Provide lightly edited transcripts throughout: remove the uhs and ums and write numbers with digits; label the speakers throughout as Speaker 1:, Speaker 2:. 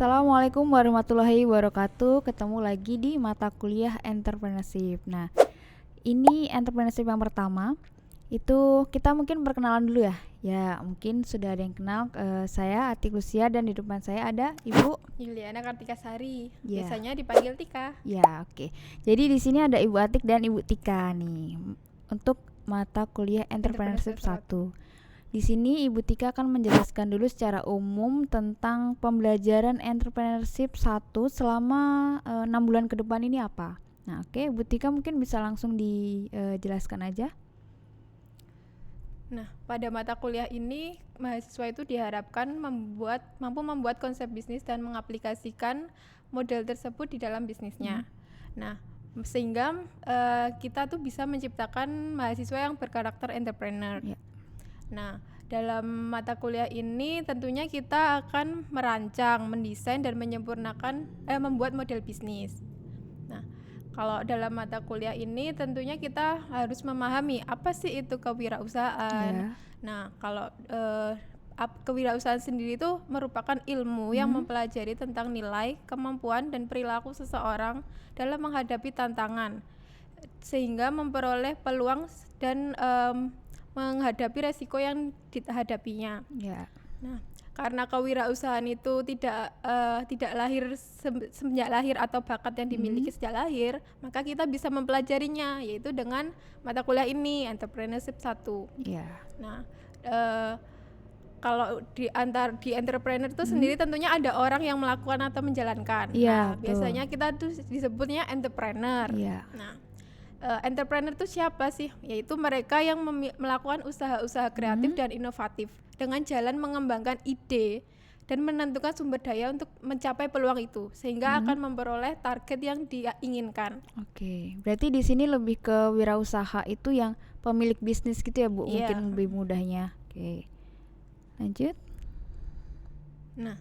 Speaker 1: Assalamualaikum warahmatullahi wabarakatuh. Ketemu lagi di mata kuliah entrepreneurship. Nah, ini entrepreneurship yang pertama. Itu kita mungkin perkenalan dulu ya. Ya, mungkin sudah ada yang kenal. Saya Atik Lucia dan di depan saya ada Ibu
Speaker 2: Yuliana Kartikasari.
Speaker 1: Ya.
Speaker 2: Biasanya dipanggil Tika.
Speaker 1: Ya, oke. Jadi di sini ada Ibu Atik dan Ibu Tika nih untuk mata kuliah entrepreneurship 1. Di sini Ibu Tika akan menjelaskan dulu secara umum tentang pembelajaran entrepreneurship 1 selama 6 bulan ke depan ini apa. Nah, oke, Ibu Tika mungkin bisa langsung dijelaskan aja.
Speaker 2: Nah, pada mata kuliah ini mahasiswa itu diharapkan mampu membuat konsep bisnis dan mengaplikasikan model tersebut di dalam bisnisnya. Nah, sehingga kita tuh bisa menciptakan mahasiswa yang berkarakter entrepreneur.
Speaker 1: Ya.
Speaker 2: Nah, dalam mata kuliah ini tentunya kita akan merancang, mendesain dan membuat model bisnis. Nah, kalau dalam mata kuliah ini tentunya kita harus memahami apa sih itu kewirausahaan.
Speaker 1: Ya.
Speaker 2: Nah, kalau kewirausahaan sendiri itu merupakan ilmu yang mempelajari tentang nilai, kemampuan dan perilaku seseorang dalam menghadapi tantangan, sehingga memperoleh peluang dan menghadapi resiko yang dihadapinya.
Speaker 1: Ya.
Speaker 2: Nah, karena kewirausahaan itu tidak lahir semenjak lahir atau bakat yang dimiliki sejak lahir, maka kita bisa mempelajarinya yaitu dengan mata kuliah ini, entrepreneurship 1.
Speaker 1: Ya.
Speaker 2: Nah, kalau di entrepreneur itu sendiri tentunya ada orang yang melakukan atau menjalankan.
Speaker 1: Ya,
Speaker 2: nah, biasanya kita tuh disebutnya entrepreneur.
Speaker 1: Ya.
Speaker 2: Nah, entrepreneur itu siapa sih? Yaitu mereka yang melakukan usaha-usaha kreatif dan inovatif dengan jalan mengembangkan ide dan menentukan sumber daya untuk mencapai peluang itu, sehingga akan memperoleh target yang dia inginkan.
Speaker 1: Oke, berarti di sini lebih ke wirausaha itu yang pemilik bisnis gitu ya, Bu?
Speaker 2: Iya.
Speaker 1: Mungkin lebih mudahnya. Oke, lanjut.
Speaker 2: Nah,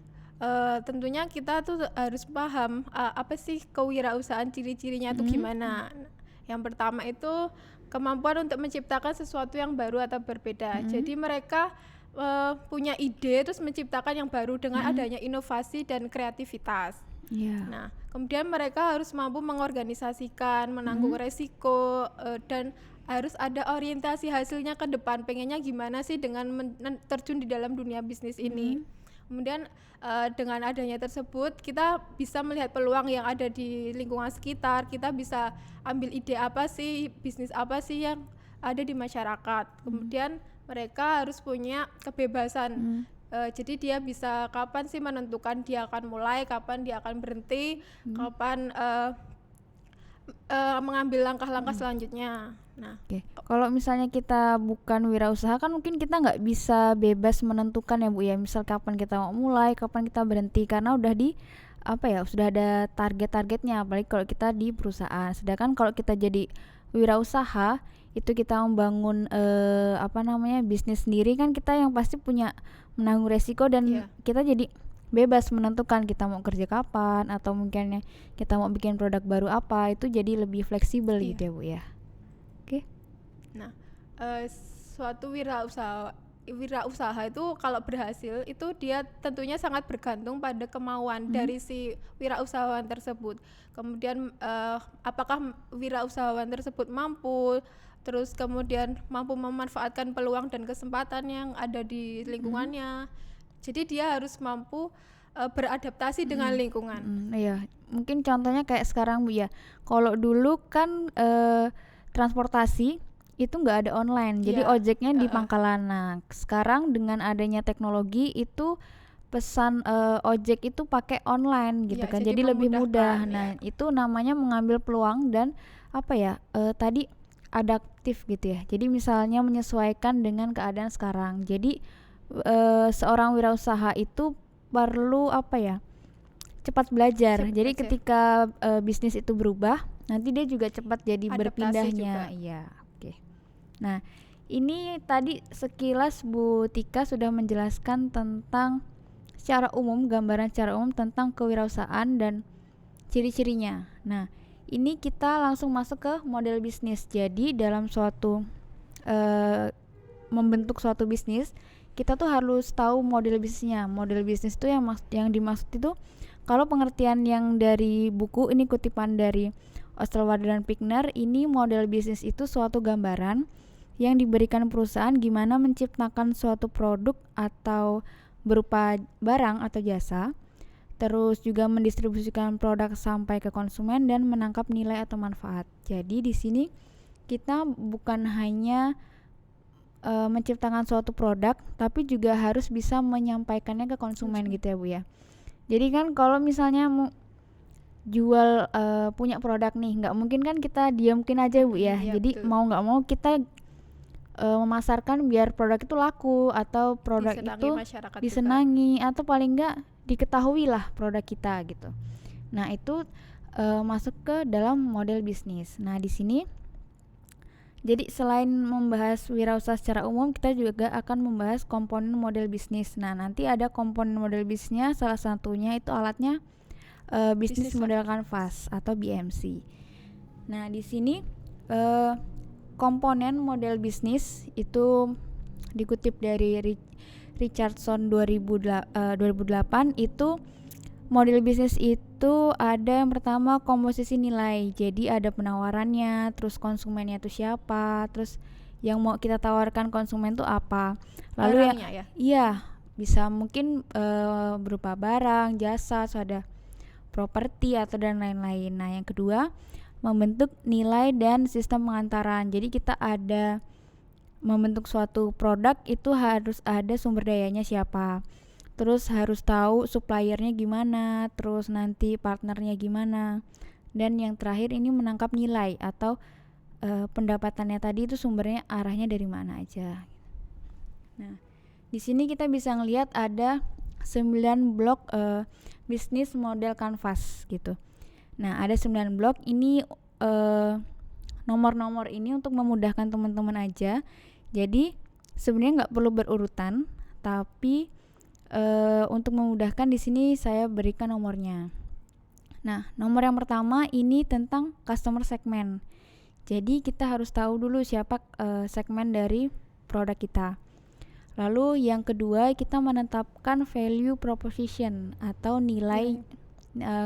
Speaker 2: tentunya kita tuh harus paham apa sih kewirausahaan, ciri-cirinya tuh gimana. Yang pertama itu kemampuan untuk menciptakan sesuatu yang baru atau berbeda. Jadi mereka punya ide terus menciptakan yang baru dengan adanya inovasi dan kreativitas.
Speaker 1: Ya.
Speaker 2: Nah, kemudian mereka harus mampu mengorganisasikan, menanggung resiko, dan harus ada orientasi hasilnya ke depan. Pengennya gimana sih dengan terjun di dalam dunia bisnis ini. Kemudian dengan adanya tersebut kita bisa melihat peluang yang ada di lingkungan sekitar. Kita bisa ambil ide apa sih, bisnis apa sih yang ada di masyarakat. Kemudian mereka harus punya kebebasan. Jadi dia bisa kapan sih menentukan dia akan mulai, kapan dia akan berhenti, kapan mengambil langkah-langkah selanjutnya. Nah,
Speaker 1: Oke. Kalau misalnya kita bukan wirausaha kan mungkin kita nggak bisa bebas menentukan ya, Bu ya. Misal kapan kita mau mulai, kapan kita berhenti karena udah sudah ada target-targetnya. Apalagi kalau kita di perusahaan. Sedangkan kalau kita jadi wirausaha itu kita membangun bisnis sendiri kan kita yang pasti punya menanggung resiko dan kita jadi bebas menentukan kita mau kerja kapan atau mungkin kita mau bikin produk baru apa, itu jadi lebih fleksibel gitu ya, Bu ya. Oke.
Speaker 2: Nah, suatu wirausaha itu kalau berhasil itu dia tentunya sangat bergantung pada kemauan dari si wirausahawan tersebut. Kemudian apakah wirausahawan tersebut mampu, terus kemudian mampu memanfaatkan peluang dan kesempatan yang ada di lingkungannya. Jadi dia harus mampu beradaptasi dengan lingkungan.
Speaker 1: Iya, mungkin contohnya kayak sekarang, Bu ya. Kalau dulu kan transportasi itu nggak ada online, jadi ojeknya di pangkalan. Nah, sekarang dengan adanya teknologi itu pesan ojek itu pakai online gitu kan, jadi lebih mudah. Nah, itu namanya mengambil peluang dan tadi adaptif gitu ya. Jadi misalnya menyesuaikan dengan keadaan sekarang. Jadi seorang wirausaha itu perlu cepat belajar. Jadi ketika bisnis itu berubah, nanti dia juga cepat jadi
Speaker 2: Adaptasi
Speaker 1: berpindahnya. Iya, oke. Nah, ini tadi sekilas Bu Tika sudah menjelaskan tentang gambaran secara umum tentang kewirausahaan dan ciri-cirinya. Nah, ini kita langsung masuk ke model bisnis. Jadi dalam membentuk suatu bisnis kita tuh harus tahu model bisnisnya. Model bisnis itu yang dimaksud itu, kalau pengertian yang dari buku ini, kutipan dari Osterwalder dan Pickner, ini model bisnis itu suatu gambaran yang diberikan perusahaan gimana menciptakan suatu produk atau berupa barang atau jasa, terus juga mendistribusikan produk sampai ke konsumen dan menangkap nilai atau manfaat. Jadi di sini kita bukan hanya menciptakan suatu produk, tapi juga harus bisa menyampaikannya ke konsumen gitu ya Bu ya. Jadi kan kalau misalnya mau jual punya produk nih, nggak mungkin kan kita diamkin aja Bu ya. Jadi
Speaker 2: betul.
Speaker 1: mau nggak mau kita memasarkan biar produk itu laku atau produk
Speaker 2: Disenangi
Speaker 1: itu
Speaker 2: masyarakat
Speaker 1: disenangi juga, atau paling nggak diketahui lah produk kita gitu. Nah itu masuk ke dalam model bisnis. Nah di sini jadi selain membahas wirausaha secara umum, kita juga akan membahas komponen model bisnis. Nah nanti ada komponen model bisnisnya, salah satunya itu alatnya bisnis model canvas atau BMC. Nah di sini komponen model bisnis itu dikutip dari Richardson 2008 itu. Model bisnis itu ada yang pertama komposisi nilai. Jadi ada penawarannya, terus konsumennya itu siapa, terus yang mau kita tawarkan konsumen itu apa. Lalu
Speaker 2: ya?
Speaker 1: Iya, bisa mungkin berupa barang, jasa, ada properti atau dan lain-lain. Nah, yang kedua, membentuk nilai dan sistem pengantaran. Jadi kita ada membentuk suatu produk itu harus ada sumber dayanya siapa. Terus harus tahu suppliernya gimana, terus nanti partnernya gimana, dan yang terakhir ini menangkap nilai atau pendapatannya tadi itu sumbernya arahnya dari mana aja. Nah, di sini kita bisa ngelihat ada 9 blok bisnis model canvas gitu. Nah, ada 9 blok ini, nomor-nomor ini untuk memudahkan teman-teman aja. Jadi sebenarnya nggak perlu berurutan, tapi untuk memudahkan di sini saya berikan nomornya. Nah, nomor yang pertama ini tentang customer segment. Jadi kita harus tahu dulu siapa segmen dari produk kita. Lalu yang kedua, kita menetapkan value proposition atau nilai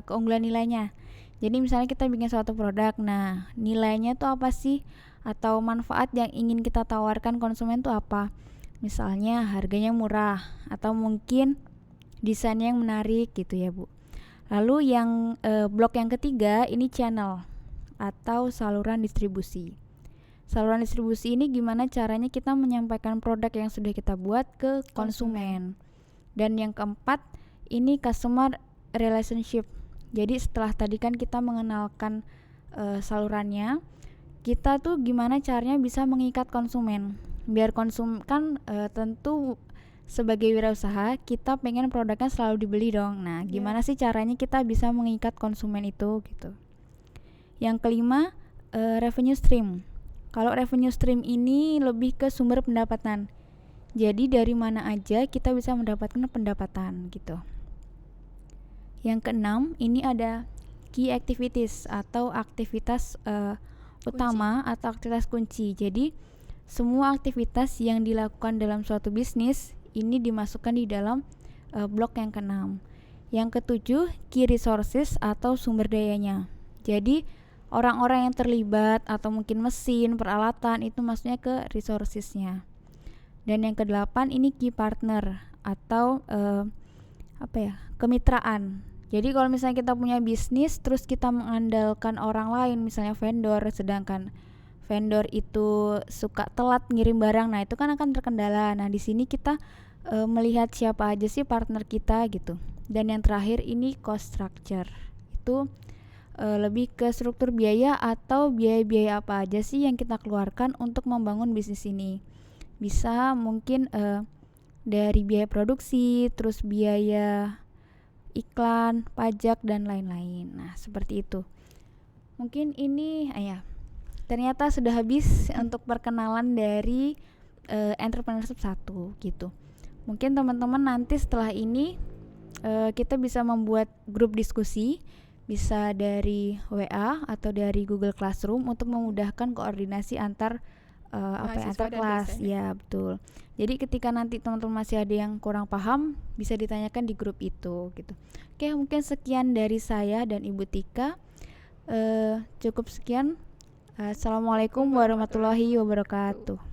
Speaker 1: keunggulan nilainya. Jadi misalnya kita bikin suatu produk, nah nilainya tuh apa sih, atau manfaat yang ingin kita tawarkan konsumen tuh apa. Misalnya harganya murah atau mungkin desainnya yang menarik gitu ya Bu. Lalu yang blok yang ketiga ini channel atau saluran distribusi. Saluran distribusi ini gimana caranya kita menyampaikan produk yang sudah kita buat ke konsumen. Dan yang keempat ini customer relationship. Jadi setelah tadi kan kita mengenalkan salurannya, kita tuh gimana caranya bisa mengikat konsumen. Biar tentu sebagai wirausaha kita pengen produknya selalu dibeli dong. Nah, gimana sih caranya kita bisa mengikat konsumen itu gitu. Yang kelima, revenue stream. Kalau revenue stream ini lebih ke sumber pendapatan. Jadi dari mana aja kita bisa mendapatkan pendapatan gitu. Yang keenam, ini ada key activities atau aktivitas utama atau aktivitas kunci. Jadi semua aktivitas yang dilakukan dalam suatu bisnis ini dimasukkan di dalam blok yang keenam. Yang ketujuh, key resources atau sumber dayanya. Jadi orang-orang yang terlibat atau mungkin mesin, peralatan itu maksudnya ke resourcesnya. Dan yang kedelapan ini key partner atau kemitraan. Jadi kalau misalnya kita punya bisnis terus kita mengandalkan orang lain, misalnya vendor, sedangkan vendor itu suka telat ngirim barang, nah itu kan akan terkendala. Nah di sini kita melihat siapa aja sih partner kita gitu. Dan yang terakhir ini cost structure, itu lebih ke struktur biaya atau biaya-biaya apa aja sih yang kita keluarkan untuk membangun bisnis ini. Bisa mungkin dari biaya produksi, terus biaya iklan, pajak, dan lain-lain. Nah seperti itu. Mungkin ini ternyata sudah habis untuk perkenalan dari entrepreneurship 1 gitu. Mungkin teman-teman nanti setelah ini kita bisa membuat grup diskusi, bisa dari WA atau dari Google Classroom untuk memudahkan koordinasi antar
Speaker 2: Mahasiswa
Speaker 1: antar
Speaker 2: dan
Speaker 1: kelas.
Speaker 2: dosen.
Speaker 1: Ya, betul. Jadi ketika nanti teman-teman masih ada yang kurang paham, bisa ditanyakan di grup itu gitu. Oke, mungkin sekian dari saya dan Ibu Tika. Cukup sekian. Assalamualaikum warahmatullahi wabarakatuh.